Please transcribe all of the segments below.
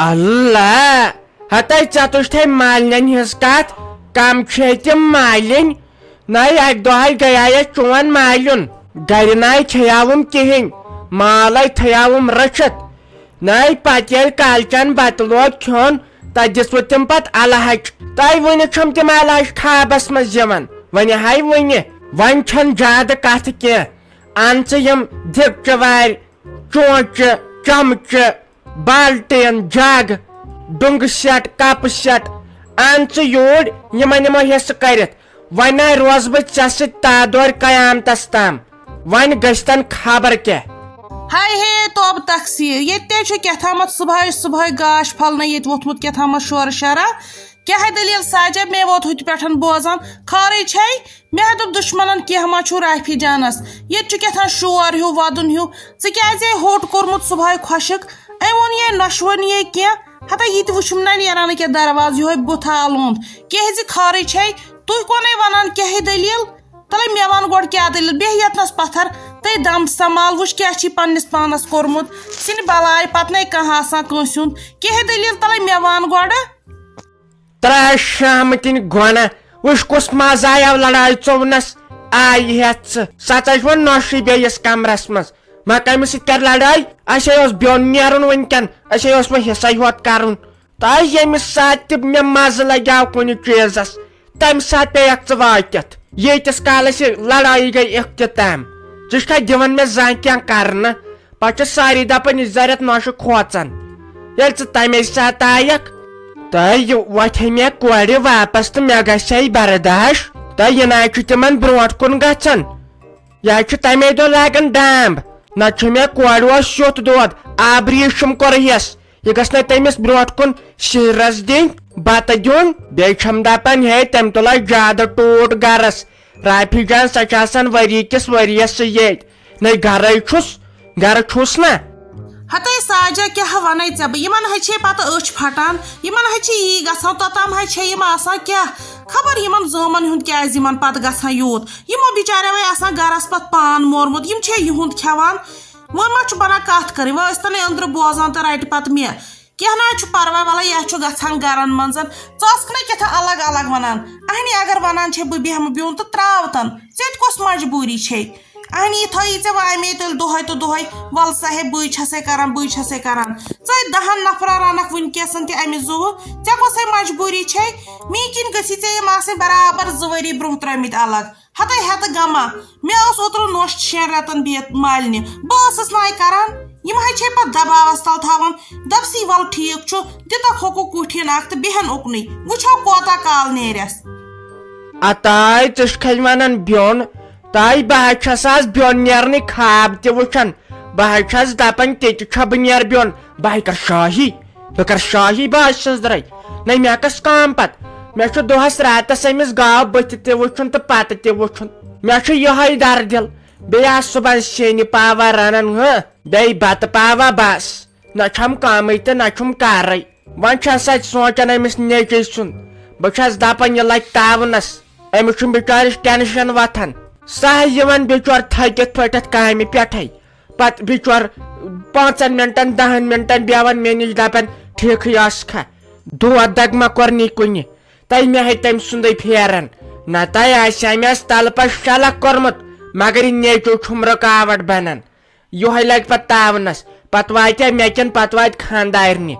اللہ ہتائی ٹھے مالین his کت کم تم مالین نئی اک دہ گیا چون مالن گر نئی تھوم کہین مال تھوم رچت نئی پتہ یل کالچن بتہ لوگ کھون تت دس تم پت الحچ تہ ون تم الحچ خوابس مز ون ہائی ون چھن زیادہ کت کی ان یم دکچہ وار چونچہ چمچہ بالٹین جگ ڈونگ سیٹ کپ سیٹ ان یور یمن حصہ کرت ون روز بہ تادور قیامتس تام ون گھتن خبر کیا ہائی ہے توب تقسیر یہ کتام صبح صبح گاش پھلنے یہ ووتمت کتام شور شرا کیا دلیل ساجب میں ووت ہت پہ بوزان خارے چھ مے دپ دشمنن کی ما چھو رافی جانس یہ کتان شور ہیو ودن ہیو ژے ہوٹ کورمت صبح خشک ام ون یہ نشون یہ کی ہتا یہ وچم نا نیران کیا درواز یہ بتھا لوند کہ خارے چھ تھی کونے ونان کیا دلیل تلے مے ون گوڑ کیا دلیل بہ یتنس پتھر تے دم سمال وچ کیا چھی پنس پانس کورمت سن بلائے پتہ نہیں کہاں آسان کٲنٛسہِ ہُنٛد کیٛاہ دلیل تلے مے ون گوڑ ترٛےٚ شام کِنۍ گۄنہ وٕچھ کُس مزٕ آیو لڑایہِ ژوٚونس آیہِ ہٮ۪تھ ژٕ ژٕ وۄنۍ نۄشٕے بیٚیِس کمرس منٛز ما کٔمِس سۭتۍ کر لڑٲے اسے اوس بیوٚن نیرُن وٕنکٮ۪ن اسے اوس وۄنۍ حصے ہوت کرُن تہٕ ییٚمہِ ساتہٕ تہِ مےٚ مزٕ لگیو کُنہِ چیٖزس تمہِ ساتہٕ پیٚیکھ ژٕ وٲتِتھ ییٖتِس کالس یہِ لڑٲیی گٔے اختتام ژٕ چھکھا دِوان مےٚ زانٛہہ کینٛہہ کرنہٕ پتہٕ چھِ سٲری دپان یہِ ذرت نۄشہِ کھوژان ییٚلہِ ژٕ تمے ساتہٕ آیکھ تہٕ وۄتھے مےٚ کورِ واپس تہٕ مےٚ گژھِ برداش تہٕ یہِ نہ چھُ تِمن برونٛٹھ کُن گژھان یہِ چھُ تمے دۄہ لاگان ڈامب نتہٕ چھُ مےٚ کورِ اوس سیوٚت دود آبریٖشم کوٚرہس یہِ گژھِ نہٕ تٔمِس برونٛٹھ کُن شیٖرس دِنۍ بتہٕ دیُن بیٚیہِ چھم دپان ہے تٔمۍ تُلے زیادٕ ٹوٗٹ گرس رافی جان سۄ چھِ آسان ؤری کِس ؤرِیس سُہ ییٚتہِ نَے گرے چھُس نا ہتے ساجا کیا ونے ژے بہٕ یمن ہے پتہ أچھ پھٹان یمن ہے یی گژھان توٚتام ہے یم آسان کیا خبر یمن زٲمن ہُنٛد کیازِ یمن پتہٕ گژھان یوٗت یمو بچاریو آسان گرس پتہٕ پان مورمُت یم چھے یہُنٛد کھٮ۪وان وۄنۍ ما چھُ بنان کتھ کرٕنۍ وۄنۍ ٲسۍ تن أنٛدرٕ بوزان تہٕ رٹہِ پتہٕ مےٚ کینٛہہ نہ چھُ پرواے ولا یہ چھُ گژھان گرن منٛز ژٕ ٲسکھ نا کیٛاہ الگ الگ ونان اہنی اگر ونان چھے بہٕ بیٚہمہٕ بیوٚن تہٕ تراو تن ژےٚ تہِ کۄس مجبوٗری چھے اہنی یہ تھٲیی ژےٚ وامے تیٚلہِ دۄہے تہٕ دۄہے ول سا ہے بٕے چھسے کران ژٕ 10 نفرن رنکھ ونکیسن تہِ امہِ زُوٕ ژےٚ کۄسے مجبوٗری چھے میٚہ کِنۍ گٔژھی ژےٚ یِم آسٕنۍ برابر 2 ؤری برونٛہہ ترٲمٕتۍ الگ ہتے ہٮ۪تہٕ غما مےٚ اوس اوترٕ نوٚش 6 رٮ۪تن بِہِتھ مالنہِ بہٕ ٲسٕس ناے کران یم ہے پتہٕ دباوس تل تھاوان دپسی ول ٹھیٖک چھُ دِتکھ ہوکُک کُٹھین اکھ تہٕ بیہن اُکنُے وٕچھو کوتاہ کال نیرٮ۪س اتاے ژٕ چھکھے ونان بیوٚن تاے بہٕ چھس آز بیوٚن نیرنٕے خواب تہِ وٕچھان بہٕ چھس دپان تِتہِ چھا بہٕ نیرٕ بیوٚن بہٕ کر شاہی بہٕ سٕنٛزرے نَے مےٚ کٔس کٲم پتہٕ مےٚ چھُ دۄہس راتس أمِس گاو بٕتھِ تہِ وٕچھُن تہٕ پتہٕ تہِ وٕچھُن مےٚ چھُ یِہوے دردِل بیٚیہِ آس صُبحن سِنہِ پاوا رنان بیٚیہِ بتہٕ پاوا بس نہ چھم کٲمٕے تہٕ نہ چھُم کارے وۄنۍ چھس اتہِ سونٛچان أمِس نیٚچوِ سُنٛد بہٕ چھس دپان یہِ لگہِ تاونس أمِس چھُ بِچٲرِس ٹینشن وتھان سہ یِوان بِچور تھٔکِتھ پھٔٹِتھ کامہِ پٮ۪ٹھے پتہٕ بِچور 5 منٹن 10 منٹن بیٚہوان مےٚ نِش دپان ٹھیٖکھٕے ٲسکھا دود دگ ما کوٚرنٕے کُنہِ تۄہہِ مےٚ ہے تٔمۍ سُنٛدے پھیران نتہٕ آسہِ مےٚ تلہٕ پتہٕ شلکھ کوٚرمُت مگر یہِ نیٚچو چھُم رُکاوٹ بنان یہوے لگہِ پتہٕ تاونس پتہٕ واتیا مےٚ کِنہٕ پتہٕ واتہِ خاندارنہِ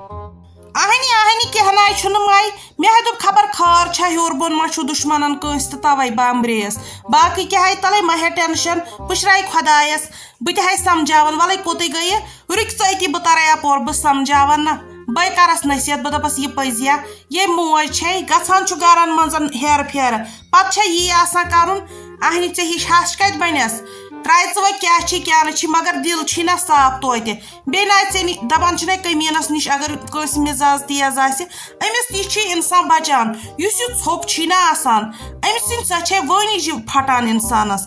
اہنی کینٛہہ ناے چھُنہٕ ماے مےٚ ہے دوٚپ خبر خار چھا ہیوٚر بۄن ما چھُ دُشمنن کٲنٛسہِ تہٕ توے بامبرییس باقٕے کیٛاہ ہے تلے ما ہے ٹینشن پُشراے خۄدایس بہٕ تہِ ہے سمجھاون ولے کوٚتٕے گٔیہِ رُکہِ ژٕ أتی بہٕ ترے اپور بہٕ سمجھاون نا بے کرس نصیحت بہٕ دپس یہِ پٔزیا یے موج چھے گژھان چھُ گرن منٛز ہیرٕ پھیرٕ پتہٕ چھا یی آسان کرُن اہنی ژےٚ ہِش ہش کتہِ بنیٚس ترٛایہِ ژٕ وۄنۍ کیٛاہ چھی کیٛاہ نہٕ چھی مگر دل چھی نا صاف توتہِ بیٚیہِ نہ ژےٚ دپان چھِنَے کٔمیٖنس نِش اگر کٲنٛسہِ مزاج تیز آسہِ أمِس نِش چھِ انسان بچان یُس یہِ ژھوٚپ چھی نا آسان أمۍ سٕنٛدۍ سۄ چھے وٲنِج پھٹان انسانس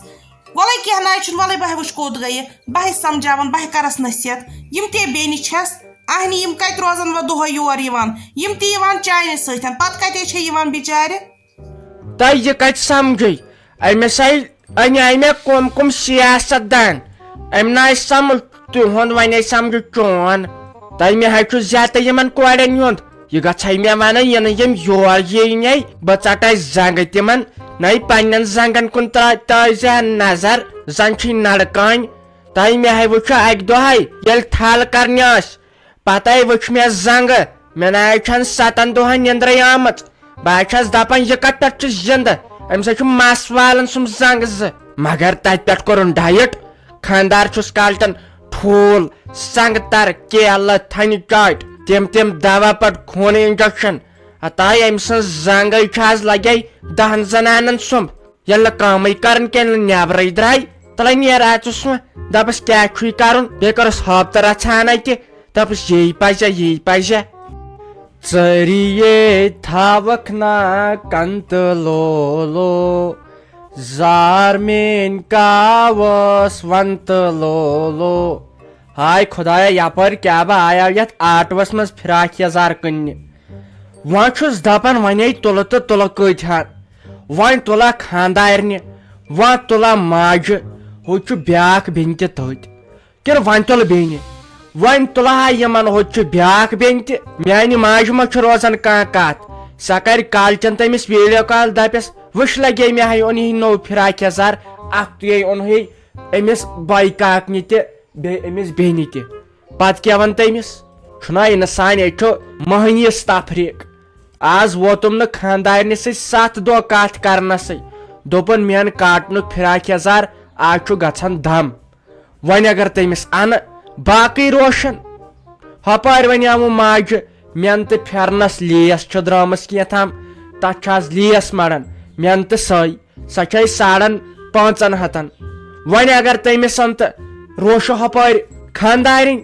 وَلے کینٛہہ ناے چھُنہٕ وَلے بہٕ وٕچھ کوٚت گٔیہِ بہٕ سمجھاون بہٕ کرس نصیحت یم تے بیٚنہِ چھس اہنی یم کتہِ روزن وۄنۍ دۄہے یور یِوان یم تہِ یِوان چانہِ سۭتۍ پتہٕ کتے چھے یِوان بِچارِ تۄہہِ یہِ کتہِ سمجھے أمِس انے مےٚ کم سیاست دان أمۍ نہ سمجھ تِہُنٛد وۄنۍ سمجھ چون تۄہہِ مےٚ حظ چھُ زیادٕ یِمن کورٮ۪ن ہُنٛد یہِ گژھے مےٚ وَنان یِنہٕ یِم یور یِنَے بہٕ ژٹے زنٛگہٕ تِمن نَے پننٮ۪ن زنٛگن کُن تٲیزِ نظر زن چھِ نڑکانۍ تۄہہِ مےٚ ہے وٕچھو اکہِ دۄہے ییٚلہِ تھل کرنہِ ٲسۍ پتے وٕچھ مےٚ زنٛگہٕ مےٚ نہ حظ چھنہٕ 7 دۄہن نِندرے آمٕژ بہٕ حظ چھس دپان یہِ کتھ چھُ زِندٕ أمِس حظ چھُ مس والان سُم زنٛگہٕ زٕ مگر تتہِ پٮ۪ٹھ کوٚرُن ڈایٹ خاندار چھُس کالچن ٹھوٗل سنگتر کیلہٕ تھنہِ چاٹ تِم دوا پتہٕ خوٗنہٕ انجکشن اتاے أمۍ سٕنٛز زنٛگے چھِ آز لگے 10 زنانن سُمب ییٚلہِ نہٕ کٲمٕے کرن کینٛہہ ییٚلہِ نیبرٕے درٛاے تلے نیرٕ اژُس وۄنۍ دپس کیٛاہ چھُے کرُن بیٚیہِ کٔرٕس ہٲبتہٕ رژھان اتہِ دپس یی پزِ ژٔریے تھاوکھ نا کنتہٕ لولو زار میٲنۍ کاوس ون تہٕ لولو ہاے خدایا یپٲرۍ کیاہ بہٕ آیاو یتھ آٹوس منٛز فراک یزار کٕننہِ وۄنۍ چھُس دپان وۄنۍ تُلہٕ تہٕ تُلہٕ کۭتہن وۄنۍ تُلا خاندارنہِ وۄنۍ تُلا ماجہِ ہُہ چھُ بیاکھ بیٚنہِ تہِ تٔتۍ کِنہٕ وۄنۍ تُلہٕ بیٚنہِ وۄنۍ تُلہٕ ہا یِمن ہُتہِ چھُ بیاکھ بیٚنہِ تہِ میانہِ ماجہِ ما چھُ روزان کانٛہہ کتھ سۄ کرِ کالچن تٔمِس ویڈیو کال دپٮ۪س وٕچھ لگے مےٚ ہے اوٚن نوٚو فراک یزار اکھ تُے اوٚنہے أمِس بایہِ کاکنہِ تہِ بیٚیہِ أمِس بیٚنہِ تہِ پتہٕ کیٛاہ ون تٔمِس چھُنا انسان ییٚتہِ چھُ مٔہنِس تفریٖق آز ووتُم نہٕ خاندارنہِ سۭتۍ 7 دۄہ کتھ کرنسٕے دوٚپُن مین کاٹنُک فراک یزار آز چھُ گژھان دم وۄنۍ اگر تٔمِس انہٕ باقٕے روشن ہۄپٲرۍ ونیاوُم ماجہِ مین تہٕ پھیرنس لیس چھِ درٛامٕژ کینٛہہ تتھ چھِ آز لیس مران مین تہٕ سۄ چھے 550 وۄنۍ اگر تٔمِس ان تہٕ روشہِ ہۄپٲرۍ خاندارٕنۍ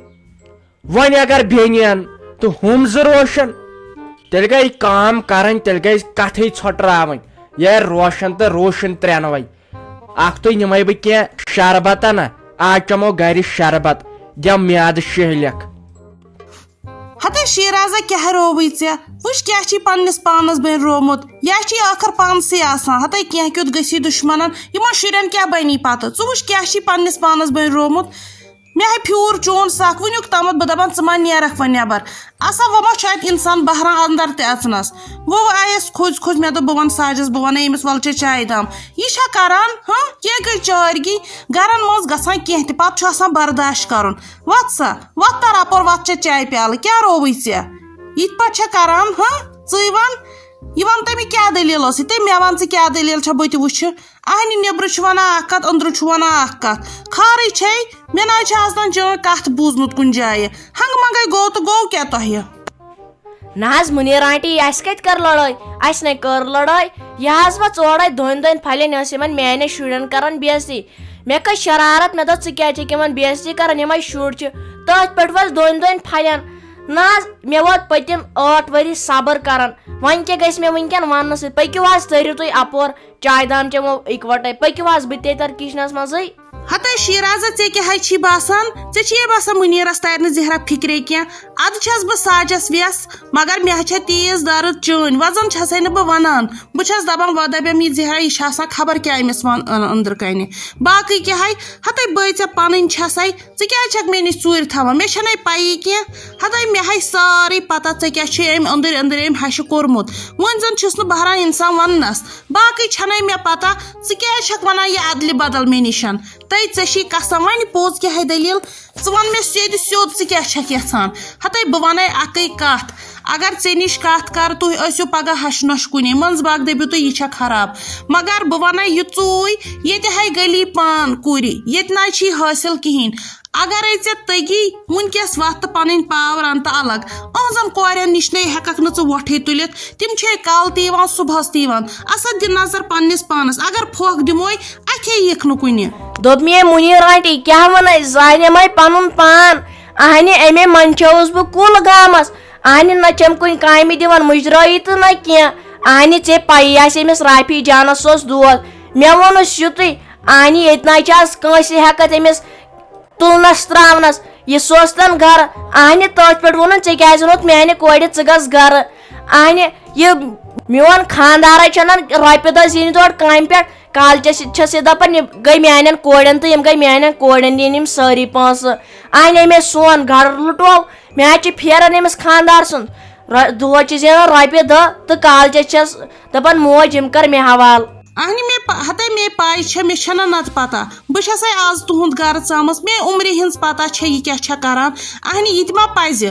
وۄنۍ اگر بیٚنہِ ان تہٕ ہُم 2 روشن تیٚلہِ گٔے کٲم کرٕنۍ تیٚلہِ گٔے کتھٕے ژھۄٹراوٕنۍ یارِ روشن تہٕ روشن ترٛٮ۪نوے اکھ تُہۍ نِمے بہٕ کینٛہہ شربتا نا آز چمو گرِ شربت دِ میادٕ شہلکھ ہتے شیرازا کیٛاہ رووٕے ژےٚ وٕچھ کیٛاہ چھِ پننس پانس بٔنۍ روومُت یا چھِ ٲخر پانسٕے آسان ہتے کینٛہہ کیُتھ گژھی دُشمنن یِمن شُرٮ۪ن کیٛاہ بنی پتہٕ ژٕ وٕچھ کیٛاہ چھِ پننس پانس بٔنۍ روومُت مےٚ ہے پھیوٗر چون سکھ وٕنیُک تامتھ بہٕ دپان ژٕ ما نیرکھ وۄنۍ نٮ۪بر آسا وۄنۍ ما چھُ اتہِ انسان بہران اندر تہِ اژنس وۄنۍ آیس کھوٚژ مےٚ دوٚپ بہٕ ونہٕ ساجس بہٕ ونہٕ أمِس ول چے چایہِ دام یہِ چھا کران کینٛہہ گٔے چٲرگی گرن منٛز گژھان کینٛہہ تہِ پتہٕ چھُ آسان برداشت کرُن وۄتھ سا وۄتھ تر اپور وۄتھ چے چایہِ پیالہٕ کیٛاہ رووٕے ژےٚ یِتھ پٲٹھۍ چھا کران ژٕے ون یہِ ون تہٕ مےٚ کیٛاہ دٔلیٖل ٲسٕے تہٕ مےٚ ون ژٕ کیٛاہ دٔلیٖل چھےٚ بہٕ تہِ وٕچھِ اہنہِ نیٚبرٕ چھُ ونان اکھ کتھ أنٛدرٕ چھُ ونان اکھ کتھ خارٕے چھے مےٚ نہ حظ چھِ آز تام چٲنۍ کتھ بوٗزمُت کُنہِ جایہِ ہنٛگہٕ منٛگے گوٚو تہٕ گوٚو کیٛاہ تۄہہِ نہ حظ مُنیٖر آنٹی اَسہِ کتہِ کٔر لڑٲے اَسہِ نے کٔر لڑٲے یہِ حظ وۄنۍ ژورے دۄن پھلٮ۪ن ٲسۍ یِمن میانٮ۪ن شُرٮ۪ن کران بے عزتی مےٚ کٔر شرارت مےٚ دوٚپ ژٕ کیٛازِ چھکھ یِمن بے عزتی کران یِمے شُرۍ چھِ تٔتھۍ پٮ۪ٹھ ؤژھ دۄن پھلٮ۪ن نہ حظ مےٚ ووت پٔتِم 8 ؤری صبر کران وۄنۍ کیٛاہ گژھِ مےٚ وٕنکٮ۪ن وننہٕ سۭتۍ پٔکِو حظ تٔرِو تُہۍ اپور چایہِ دام چٮ۪مو اِکوٹے پٔکِو حظ بہٕ تہِ تر کچنس منٛزٕے ہتے شیرازا ژےٚ کیٛاہ حظ چھی باسان ژےٚ چھے باسان مُنیٖرس ترِ نہٕ زہرا فِکرے کینٛہہ ادٕ چھس بہٕ ساجس ویس مگر مےٚ حظ چھےٚ تیز درد چٲنۍ وۄنۍ زن چھسے نہٕ بہٕ ونان بہٕ چھس دپان وۄنۍ دپیم یہِ زہرا یہِ چھِ آسان خبر کیٛاہ أمِس أنٛدرٕ کنہِ باقٕے کیٛاہ ہے ہتے بٲے ژےٚ پنٕنۍ چھسے ژٕ کیٛازِ چھکھ مےٚ نِش ژوٗرِ تھاوان مےٚ چھنَے پیی کینٛہہ ہتے مےٚ ہے سٲرٕے پتہ ژےٚ کیٛاہ چھُے أمۍ أنٛدٕرۍ أمۍ ہشہِ کوٚرمُت وۄنۍ زن چھُس نہٕ بہران انسان وننس باقٕے چھنَے مےٚ پتہ ژٕ کیٛازِ چھکھ ونان یہِ ادلہِ بدل مےٚ نِشن ژےٚ چھی قسم وۄنۍ پوٚز کیٛاہ ہے دٔلیٖل ژٕ ون مےٚ سیوٚد ژٕ کیٛاہ چھکھ یژھان ہتے بہٕ ونے اکٕے کتھ اگر ژےٚ نِش کتھ کرٕ تُہۍ ٲسِو پگہہ ہشہِ نۄشہِ کُنی منٛزٕ باگ دٔپِو تُہۍ یہِ چھےٚ خراب مگر بہٕ ونے یہِ ژوٗے ییٚتہِ ہے گلی پان کُرِ ییٚتہِ نہ چھی حٲصِل کہیٖنۍ اگرے ژےٚ تٔگی وٕنکیٚس وتھ تہٕ پنٕنۍ پاور ان تہٕ الگ أہنٛزن کورٮ۪ن نِش نے ہٮ۪ککھ نہٕ ژٕ وۄٹھٕے تُلِتھ تِم چھے کالہٕ تہِ یِوان صبحس تہِ یِوان اسا دِ نظر پننس پانس اگر پھۄکھ دِموے اتھے یِکھ نہٕ کُنہِ دوٚپ مے مُنیٖر آنٹی کیٛاہ ونے زانیمے پنُن پان اہنہِ امے منٛدچھووُس بہٕ کُل گامس اہنہِ نہ چھم کُنہِ کامہِ دِوان مُجرٲیی تہٕ نہ کینٛہہ اہنہِ ژےٚ پیی آسہِ أمِس رافی جانس اوس دود مےٚ ووٚنُس یُتُے اہنہِ ییٚتہِ نہ چھِ آز کٲنٛسہِ ہٮ۪کتھ أمِس تُلنس تراونس یہِ سوزتن گرٕ اہنہِ تٔتھۍ پٮ۪ٹھ ووٚنُن ژےٚ کیٛازِ ووٚنُتھ میانہِ کورِ ژٕ گژھ گرٕ اہنہِ یہِ میون خاندارے چھُنہٕ رۄپیہِ دہ زینہِ تورٕ کامہِ پٮ۪ٹھ کالچس چھس یہِ دپان یہِ گٔے میانٮ۪ن کورٮ۪ن تہٕ یِم گٔے میانٮ۪ن کورٮ۪ن دِنۍ یِم سٲری پونٛسہٕ اہنہِ مےٚ سون گرٕ لُٹوو مےٚ حظ چھِ پھیران أمِس خانٛدار سُنٛد دۄہَس چھِ زینان رۄپیہِ دہ تہٕ کالجس چھس دپان موج یِم کر مےٚ حوالہٕ اہنہِ مے پاے چھےٚ مےٚ چھَنہ نتہٕ پتہ بہٕ چھسے آز تُہُنٛد گرٕ ژامٕژ مےٚ عمرِ ہِنٛز پتہ چھےٚ یہِ کیٛاہ چھےٚ کران اہنہِ یہِ تہِ ما پزِ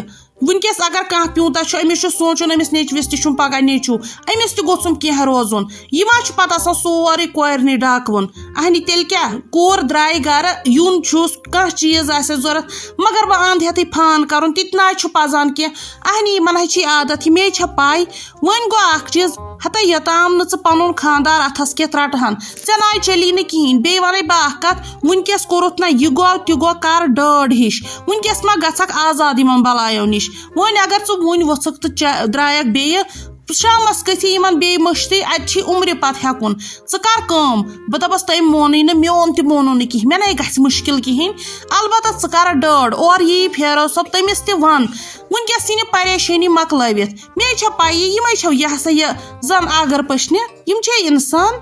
ونکیس اگر کانٛہہ پیوٗنٛتاہ چھُ أمِس چھُ سونٛچُن أمِس نیٚچوِس تہِ چھُم پگاہ نیٚچوٗ أمِس تہِ گوٚژھُم کینٛہہ روزُن یہِ ما چھُ پتہٕ آسان سورُے کورنٕے ڈاکوُن اہنہِ تیٚلہِ کیٛاہ کوٗر درٛایہِ گرٕ یُن چھُس کانٛہہ چیٖز آسٮ۪س ضوٚرتھ مگر بہٕ اند ہٮ۪تھٕے فان کرُن تہِ تہِ نہ حظ چھُ پزان کینٛہہ اہنہِ یِمن حظ چھِ عادت یہِ مے چھےٚ پاے وۄنۍ گوٚو اکھ چیٖز ہتا یوٚتام نہٕ ژٕ پنُن خانٛدار اتھس کٮ۪تھ رٹہن ژےٚ ناے چلی نہٕ کِہیٖنۍ بیٚیہِ ونَے بہٕ اکھ کتھ ونکیس کوٚرُتھ نہ یہِ گوٚو تہِ گوٚو کر ڈٲڈ ہِش ونکیس ما گژھکھ آزاد یِمن بلایو نِش وۄنۍ اگر ژٕ وُنۍ ؤژھکھ تہٕ درٛایکھ بیٚیہِ شامس گٔژھی یِمن بیٚیہِ مٔشتٕے اَتہِ چھی عمرِ پتہٕ ہٮ۪کُن ژٕ کر کٲم بہٕ دپس تٔمۍ مونٕے نہٕ میون تہِ مونُن نہٕ کِہیٖنۍ مےٚ نے گژھِ مُشکل کِہیٖنۍ البتہ ژٕ کر ڈٲڈ اورٕ یی پھیرو صٲب تٔمِس تہِ ون ونکیس یی نہٕ پریشٲنی مکلٲوِتھ مے چھےٚ پایی یِمے چھو یہِ ہسا یہِ زن آگر پٔشنہِ یِم چھے انسان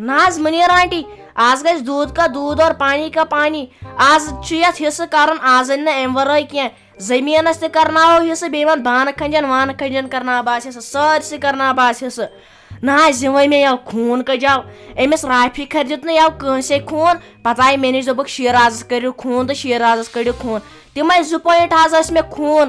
نہ حظ منیٖر آنٹی آز گژھِ دوٗد کا دوٗد اور پانی کا پانی آز چھُ یتھ حصہٕ کرُن آز أنۍ نہٕ امہِ ورٲے کینٛہہ زٔمیٖنس تہِ کرناوو حصہٕ بیٚیہِ یِمن بانہٕ کھنجن وانہٕ کھنجن کرناو آز حصہٕ سٲرسٕے کرناو آز حصہٕ نہ حظ یِمے مےٚ یو خوٗن کجاو أمِس رافی کھرِ دیُت نہٕ یو کٲنٛسے خوٗن پتہٕ آیہِ مےٚ نِش دوٚپُکھ شیٖرازس کٔرِو خوٗن تہٕ شیٖرازس کٔڑِو خوٗن تِمے 2 پویِنٹ حظ ٲسۍ مےٚ خوٗن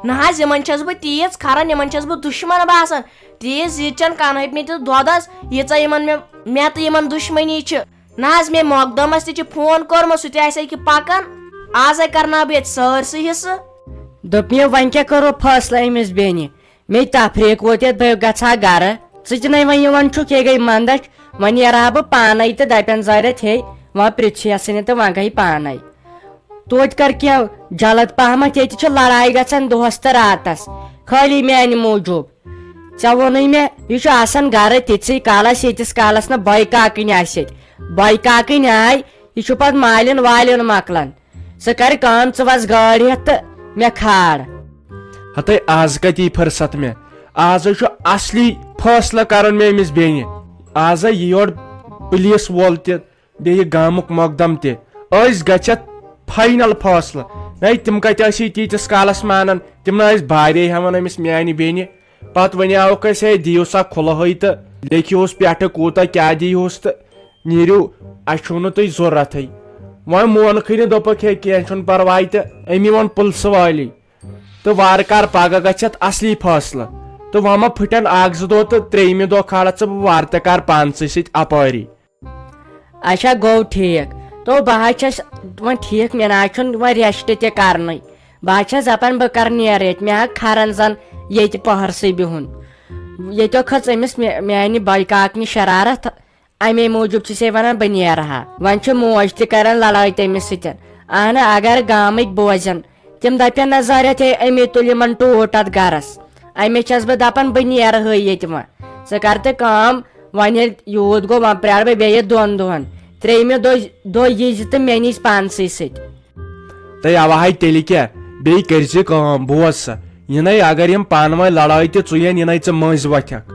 نہ حظ یِمن چھس بہٕ تیٖژ کھران یِمن چھس بہٕ دُشمن باسان تیٖژ زِ چٮ۪ن کَنہٕ تہِ دۄدس ییٖژاہ یِمن مےٚ تہٕ یِمن دُشمنی چھِ نہ حظ مےٚ مۄقدمس تہِ چھُ فون کوٚرمُت سُہ تہِ آسہِ أکہِ پکان آزے کرناو بہٕ ییٚتہِ سٲرسٕے حصہٕ دوٚپ مےٚ وۄنۍ کیٛاہ کرو فٲصلہٕ أمِس بیٚنہِ مے تفریٖق ووت یتھ بہٕ گژھٕ ہا گرٕ ژٕ تہِ نَے وۄنۍ یِوان چھُکھ یے گٔے منٛدچھ وۄنۍ نیرٕ ہا بہٕ پانے تہٕ دپن زارٮ۪تھ ہے وۄنۍ پرژھیسٕے نہٕ تہٕ وۄنۍ گٔے پانے توتہِ کر کینٛہہ جلد پہمتھ ییٚتہِ چھِ لڑایہِ گژھان دۄہس تہٕ راتس خٲلی میانہِ موٗجوٗب ژےٚ ووٚنُے مےٚ یہِ چھُ آسان گرٕ تِتسٕے کالس ییٖتِس کالس نہٕ بۄیہِ کاکٕنۍ آسہِ ییٚتہِ بۄیہِ کاکٕنۍ آے یہِ چھُ پتہٕ مالین والین مۄکلان ژٕ کر کٲم ژٕ وس گٲڑۍ ہٮ۪تھ تہٕ مےٚ کھال ہتے آز کتی فرست مےٚ آز چھُ اصلی فٲصلہٕ کرُن مےٚ أمِس بیٚنہِ آز یہِ یورٕ پُلیٖس وول تہِ بیٚیہِ گامُک مۄقدم تہِ أسۍ گژھِ فاینل فٲصلہٕ ہے تِم کتہِ ٲسی تیٖتِس کالس مانان تِم نہٕ ٲسۍ بارے ہٮ۪وان أمِس میانہِ بیٚنہِ پتہٕ ونیاوُکھ أسۍ ہے دِیِو سا کھُلہٕے تہٕ لیکھِہوس پٮ۪ٹھٕ کوٗتاہ کیٛاہ دِیٖہوس تہٕ نیٖرِو اسہِ چھُو نہٕ تُہۍ ضوٚرتھٕے وۄنۍ مونکھٕے نہٕ دوٚپُکھ ہے کینٛہہ چھُنہٕ پرواے تہٕ أمی ووٚن پُلسہٕ والی تہٕ وارٕ کارٕ پگہہ گژھِ اتھ اصلی فٲصلہٕ تہٕ وۄنۍ ما پھٕٹن 1-2 دۄہ تہٕ 3مہِ دۄہ کھالکھ ژٕ بہٕ وارٕ تہِ کار پانسٕے سۭتۍ اپٲری اچھا گوٚو ٹھیٖک تو بہٕ حظ چھس وۄنۍ ٹھیٖک مےٚ نہ حظ چھُنہٕ وۄنۍ ریسٹ تہِ کرنٕے بہٕ حظ چھس دپان بہٕ کرٕ نیرٕ ییٚتہِ مےٚ ہا کھران زن ییٚتہِ پہرسٕے بِہُن ییٚتیو کھٔژ أمِس میانہِ بۄیہِ کاکنہِ شرارت امے موٗجوٗب چھِ سے ونان بہٕ نیرٕ ہا وۄنۍ چھِ موج تہِ کران لڑٲے تٔمِس سۭتۍ اہنُ اگر گامٕکۍ بوزن تِم دپن نہ زارٮ۪تھ ہے امی تُل یِمن ٹوٗٹ اتھ گرس امے چھس بہٕ دپان بہٕ نیرٕ ہے ییٚتہِ وۄنۍ ژٕ کر تہٕ کٲم وۄنۍ ییٚلہِ یوٗت گوٚو وۄنۍ پرٛارٕ بہٕ بیٚیہِ 2 دۄہن 3مہِ دۄہ یی زِ تہٕ مےٚ نِش پانسٕے سۭتۍ تہٕ اوا ہے تیٚلہِ کیٛاہ بیٚیہِ کٔرزِ کٲم بوز سا یِنَے اگر یِم پانہٕ ؤنۍ لڑٲے تہِ ژُیَن یِنَے ژٕ مٔنٛزۍ وۄتھکھ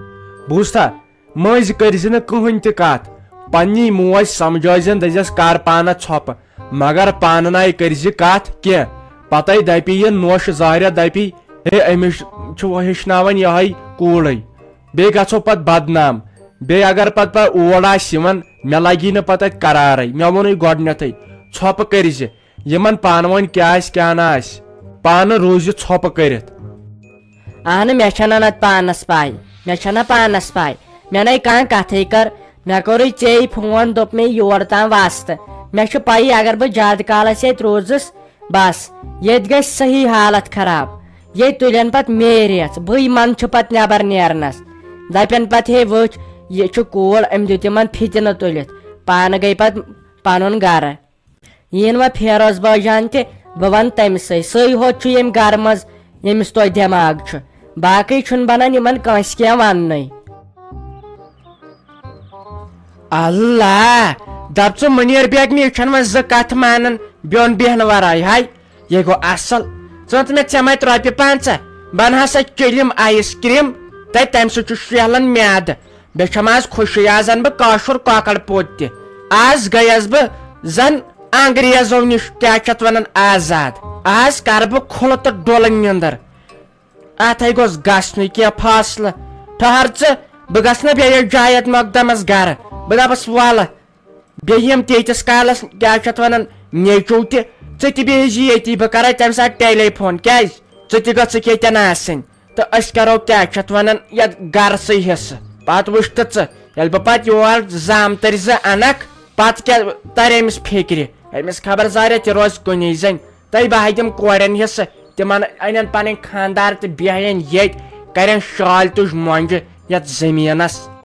بوٗزتھا مٔنٛزۍ کٔرزِ نہٕ کٕہٕنۍ تہِ کتھ پننی موج سمجھٲیزٮ۪ن دٔپزٮ۪س کر پانس ژھۄپہٕ مگر پانہٕ ناے کٔرزِ کتھ کینٛہہ پتے دپی یہِ نوشہِ زارٮ۪تھ دپی ہے أمِس چھُ ہیٚچھناوان یِہوے کوٗرٕے بیٚیہِ گژھو پتہٕ بدنام بیٚیہِ اگر پتہٕ اور آسہِ یِوان مےٚ لگی نہٕ پتہٕ اتہِ قرارے مےٚ ووٚنُے گۄڈنیتھٕے ژھۄپہٕ کٔرزِ یِمن پانہٕ ؤنۍ کیٛاہ آسہِ کیٛاہ نہٕ آسہِ پانہٕ روٗزِ ژھۄپہٕ کٔرِتھ اہنُ مےٚ چھنہٕ نتہٕ پانس پاے مےٚ چھنہ پانس پاے مےٚ نے کانٛہہ کتھٕے کٔر مےٚ کوٚرُے ژےٚ فون دوٚپ مےٚ یور تام وستہٕ مےٚ چھُ پایی اگر بہٕ زیادٕ کالس ییٚتہِ روٗزُس بس ییٚتہِ گژھِ صحیح حالت خراب ییٚتہِ تُلن پتہٕ مے ریژھ بٕے منٛد چھُ پتہٕ نٮ۪بر نیرنس دپن پتہٕ ہے وٕچھ یہِ چھُ کوٗر أمۍ دیُت یِمن فِتنہٕ تُلِتھ پانہٕ گٔے پتہٕ پنُن گرٕ یِن وۄنۍ فیروز بٲے جان تہِ بہٕ ونہٕ تٔمسٕے سُے ہوت چھُ ییٚمہِ گرٕ منٛز ییٚمِس توتہِ دٮ۪ماغ چھُ باقٕے چھُنہٕ بنان یِمن کٲنٛسہِ کینٛہہ وننٕے اللہ دپ ژٕ مُنیٖر بیگنہِ یہِ چھنہٕ وۄنۍ 2 کتھٕ مانان بیوٚن بیہنہٕ ورٲے ہاے یہِ گوٚو اصل ژٕ ژٕ مےٚ ژےٚ مےٚ رۄپیہِ 5 بہٕ ہسا چٔلِم آیِس کرٛیٖم تتہِ تمہِ سۭتۍ چھُ شیہلان میادٕ بیٚیہِ چھم آز خوشی آز انہٕ بہٕ کٲشُر کۄکر پوٚت تہِ آز گٔیس بہٕ زن انگریزو نش کیا چھت ونان آزاد آز کر بہ کھُلہٕ تہٕ ڈۄلہٕ نِندٕر اتھے گوٚژھ گژھنُے کینٛہہ فٲصلہٕ ٹھہر ژٕ بہٕ گژھٕ نا بیٚیِس جاوید مۄقدمس گرٕ بہٕ دپس وَلہٕ بیٚیہِ یِم تیٖتِس کالس کیٛاہ چھِ اتھ ونان نیٚچوٗ تہِ ژٕ تہِ بیٖزِ ییٚتی بہٕ کرے تمہِ ساتہٕ ٹیلی فون کیٛازِ ژٕ تہِ گژھکھ ییٚتٮ۪ن آسٕنۍ تہٕ أسۍ کرو کیٛاہ چھِ اتھ ونان یتھ گرسٕے حصہٕ پتہٕ وٕچھ تہٕ ژٕ ییٚلہِ بہٕ پتہٕ یور زامتٕرۍ زٕ انکھ پتہٕ کیٛاہ ترِ أمِس فکرِ أمِس خبر زاریا تہِ روزِ کُنی زٔنۍ تہٕ بہٕ دِمہٕ کورٮ۪ن حصہٕ تِمن انن پنٕنۍ خاندار تہٕ بیٚہن ییٚتہِ کرن شال تُج مۄنجہِ یتھ زٔمیٖنس